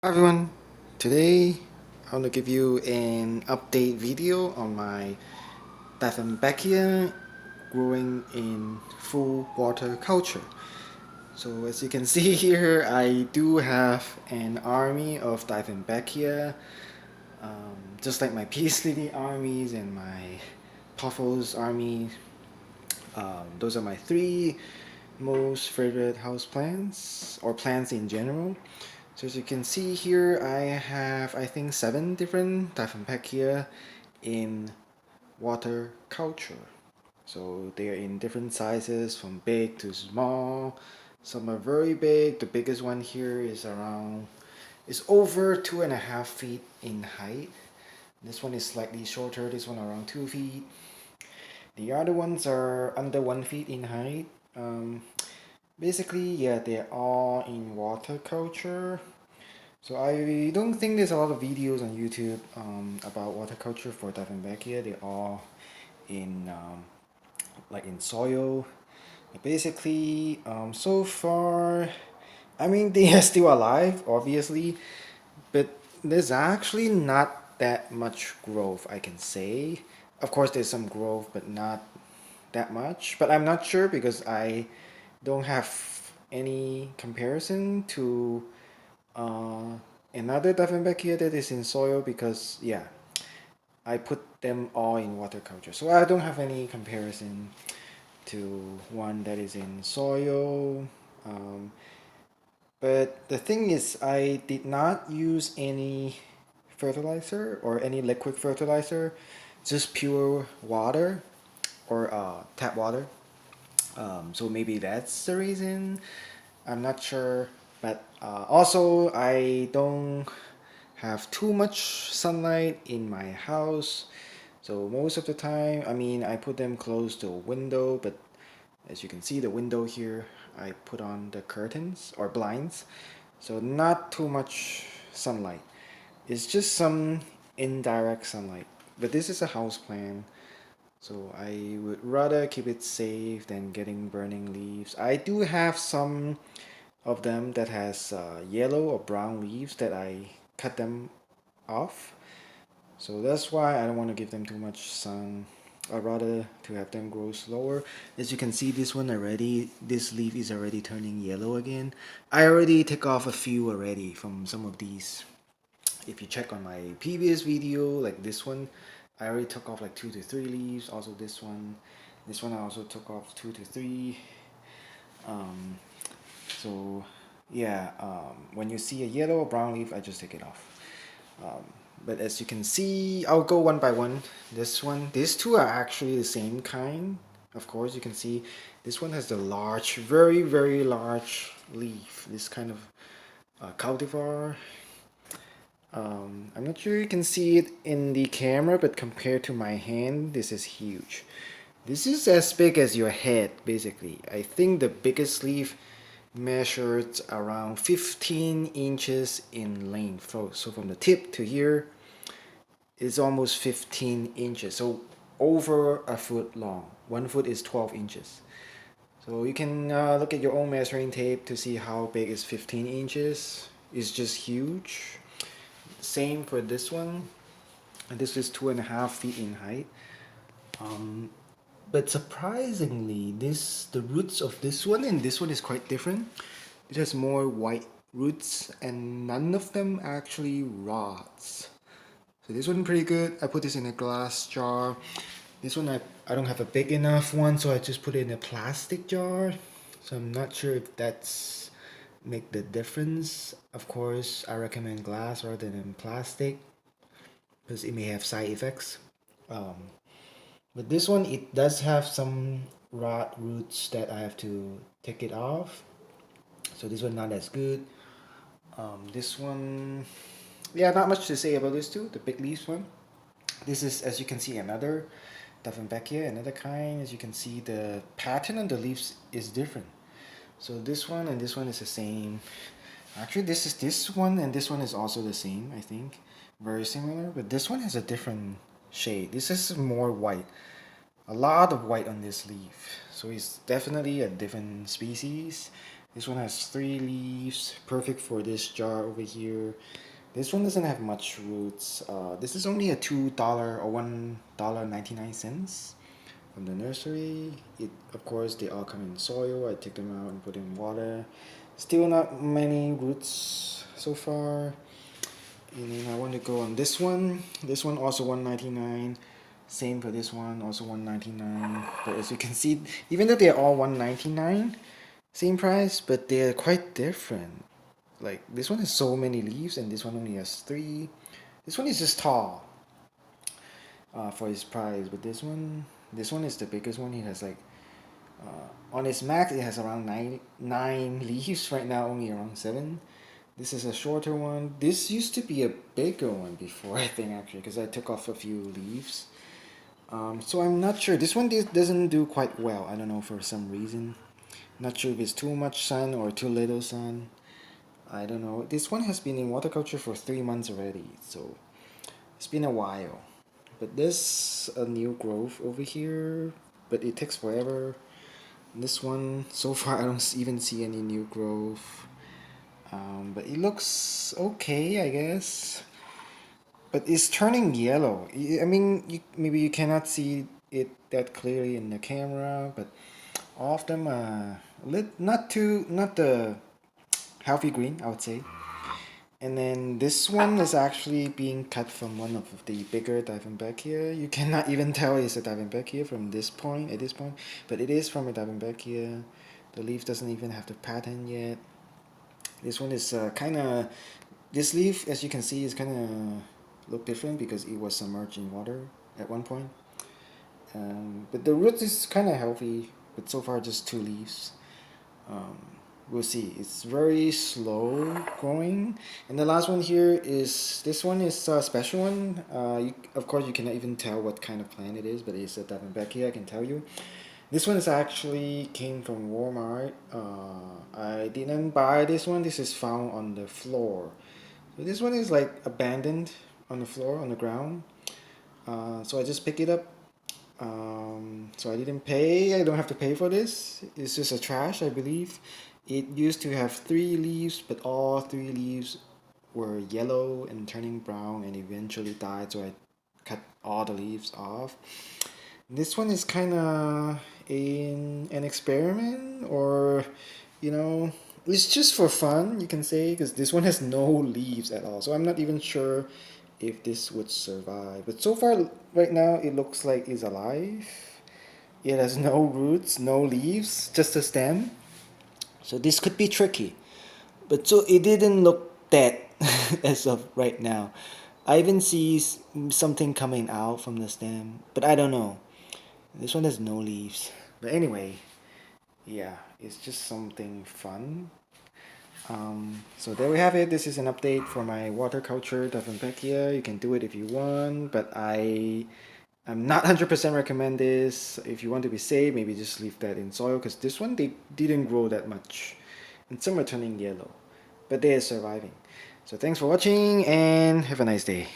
Hi everyone, today I want to give you an update video on my Dieffenbachia growing in full water culture. So as you can see here, I do have an army of Dieffenbachia, just like my peace lily armies and my Puffles army. Those are my three most favorite house plants or plants in general. So as you can see here, I have I think 7 different Dieffenbachia in water culture. So they are in different sizes from big to small. Some are very big. The biggest one here is over 2.5 feet in height. This one is slightly shorter, this one around 2 feet. The other ones are under 1 feet in height. Um, Basically, yeah, they're all in water culture. So I don't think there's a lot of videos on YouTube about water culture for Dieffenbachia. They're all in like in soil. Basically, so far, I mean they are still alive, obviously, but there's actually not that much growth I can say. Of course, there's some growth, but not that much. But I'm not sure because I don't have any comparison to uh, another Dieffenbachia that is in soil because yeah, I put them all in water culture. So I don't have any comparison to one that is in soil. Um, but the thing is, I did not use any fertilizer or any liquid fertilizer, just pure water or tap water. So maybe that's the reason. I'm not sure. But also, I don't have too much sunlight in my house. So most of the time, I mean, I put them close to a window, but as you can see, the window here, I put on the curtains or blinds. So not too much sunlight. It's just some indirect sunlight. But this is a house plan, so I would rather keep it safe than getting burning leaves. I do have some of them that has yellow or brown leaves that I cut them off. So that's why I don't want to give them too much sun. I'd rather to have them grow slower. As you can see, this one already, this leaf is already turning yellow again. I already took off a few already from some of these. If you check on my previous video, like this one, I already took off like 2 to 3 leaves. Also this one I also took off 2 to 3. Um, so yeah, when you see a yellow or brown leaf, I just take it off. Um, but as you can see, I'll go one by one. This one, these two are actually the same kind. Of course, you can see this one has the large, very, very large leaf. This kind of cultivar. I'm not sure you can see it in the camera, but compared to my hand, this is huge. This is as big as your head, basically. I think the biggest leaf measured around 15 inches in length. So from the tip to here is almost 15 inches. So over a foot long. 1 foot is 12 inches. So you can look at your own measuring tape to see how big is 15 inches. It's just huge. Same for this one. And this is 2.5 feet in height. Um, but surprisingly, the roots of this one and this one is quite different. It has more white roots and none of them actually rots. So this one pretty good. I put this in a glass jar. This one I don't have a big enough one, so I just put it in a plastic jar. So I'm not sure if that's make the difference. Of course, I recommend glass rather than plastic because it may have side effects. Um, but this one, it does have some rot roots that I have to take it off. So this one not as good. This one, yeah, not much to say about this two. The big leaves one. This is, as you can see, another Dieffenbachia, another kind. As you can see, the pattern on the leaves is different. So this one and this one is the same. Actually, this one and this one is also the same, I think. Very similar, but this one has a different shade. This is more white. A lot of white on this leaf. So it's definitely a different species. This one has 3 leaves, perfect for this jar over here. This one doesn't have much roots. This is only a $2 or $1.99 from the nursery. Of course, they all come in soil. I take them out and put in water. Still not many roots so far. And then I want to go on this one. This one also $1.99. Same for this one, also $1.99. But as you can see, even though they're all $1.99, same price, but they're quite different. Like this one has so many leaves, and this one only has 3. This one is just tall for its price, but this one is the biggest one. It has like on its max, it has around nine leaves. Right now, only around 7. This is a shorter one. This used to be a bigger one before, I think, actually, because I took off a few leaves. So I'm not sure. This one doesn't do quite well. I don't know, for some reason. Not sure if it's too much sun or too little sun. I don't know. This one has been in water culture for 3 months already, so it's been a while. But there's a new growth over here, but it takes forever. This one, so far, I don't even see any new growth. But it looks okay, I guess. But it's turning yellow. I mean, maybe you cannot see it that clearly in the camera, but all of them are not the healthy green, I would say. And then this one is actually being cut from one of the bigger Dieffenbachia. You cannot even tell it's a Dieffenbachia from this point, at this point, but it is from a Dieffenbachia. The leaf doesn't even have the pattern yet. This one is kind of, this leaf, as you can see, is kind of look different because it was submerged in water at one point. But the root is kind of healthy, but so far just 2 leaves. Um, we'll see. It's very slow growing. And the last one here is, this one is a special one. Of course, you cannot even tell what kind of plant it is, but it's a Dieffenbachia, I can tell you. This one is actually came from Walmart. I didn't buy this one. This is found on the floor. So this one is like abandoned on the floor, on the ground. So I just picked it up. So I didn't pay. I don't have to pay for this. It's just a trash, I believe. It used to have 3 leaves, but all 3 leaves were yellow and turning brown and eventually died. So I cut all the leaves off. This one is kind of an experiment, or you know, it's just for fun, you can say, because this one has no leaves at all. So I'm not even sure if this would survive. But so far, right now, it looks like it's alive. It has no roots, no leaves, just a stem. So this could be tricky. But so it didn't look dead as of right now. I even see something coming out from the stem, but I don't know. This one has no leaves. But anyway, yeah, it's just something fun. So there we have it. This is an update for my water culture Dieffenbachia. You can do it if you want, but I'm not 100% recommend this. If you want to be safe, maybe just leave that in soil, because this one, they didn't grow that much. And some are turning yellow, but they are surviving. So thanks for watching and have a nice day.